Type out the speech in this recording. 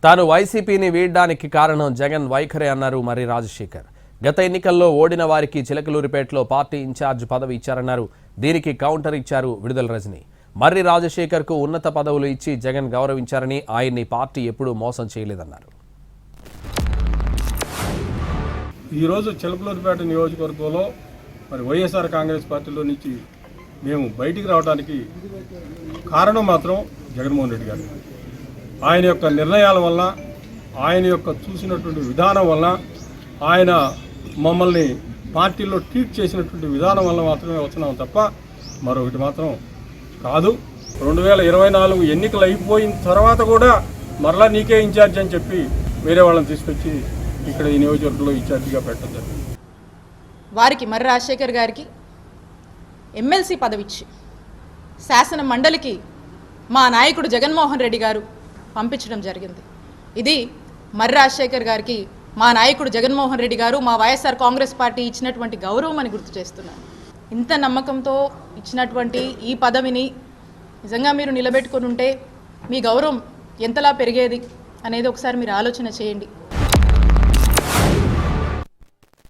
తాను వైసీపీని వీడడానికి కారణం జగన్ వైఖరి అన్నారు మర్రి రాజశేఖర్. గత ఎన్నికల్లో ఓడిన వారికి చిలకలూరిపేటలో పార్టీ ఇన్ఛార్జ్ పదవి ఇచ్చారన్నారు. దీనికి కౌంటర్ ఇచ్చారు విడుదల రజని. మర్రి రాజశేఖర్కు ఉన్నత పదవులు ఇచ్చి జగన్ గౌరవించారని, ఆయన్ని పార్టీ ఎప్పుడూ మోసం చేయలేదన్నారు. ఈరోజు చిలకలూరిపేట నియోజకవర్గంలో మరి వైఎస్ఆర్ కాంగ్రెస్ పార్టీలో నుంచి మేము బయటికి రావడానికి కారణం మాత్రం జగన్మోహన్ రెడ్డి గారు. ఆయన యొక్క నిర్ణయాల వల్ల, ఆయన యొక్క చూసినటువంటి విధానం వల్ల, ఆయన మమ్మల్ని పార్టీలో ట్రీట్ చేసినటువంటి విధానం వల్ల మాత్రమే వచ్చినాం తప్ప మరొకటి మాత్రం కాదు. 2024 ఎన్నికలు అయిపోయిన తర్వాత కూడా మరలా నీకే ఇన్ఛార్జ్ అని చెప్పి వేరే వాళ్ళని తీసుకొచ్చి ఇక్కడ ఈ నియోజకవర్గంలో ఇన్ఛార్జిగా పెట్టడం జరిగింది. వారికి మర్రి రాజశేఖర్ గారికి ఎమ్మెల్సీ పదవిచ్చి శాసన మండలికి మా నాయకుడు జగన్మోహన్ రెడ్డి గారు పంపించడం జరిగింది. ఇది మర్రి రాజశేఖర్ గారికి మా నాయకుడు జగన్మోహన్ రెడ్డి గారు, మా వైఎస్ఆర్ కాంగ్రెస్ పార్టీ ఇచ్చినటువంటి గౌరవం అని గుర్తు చేస్తున్నాను. ఇంత నమ్మకంతో ఇచ్చినటువంటి ఈ పదవిని నిజంగా మీరు నిలబెట్టుకొని ఉంటే మీ గౌరవం ఎంతలా పెరిగేది అనేది ఒకసారి మీరు ఆలోచన చేయండి.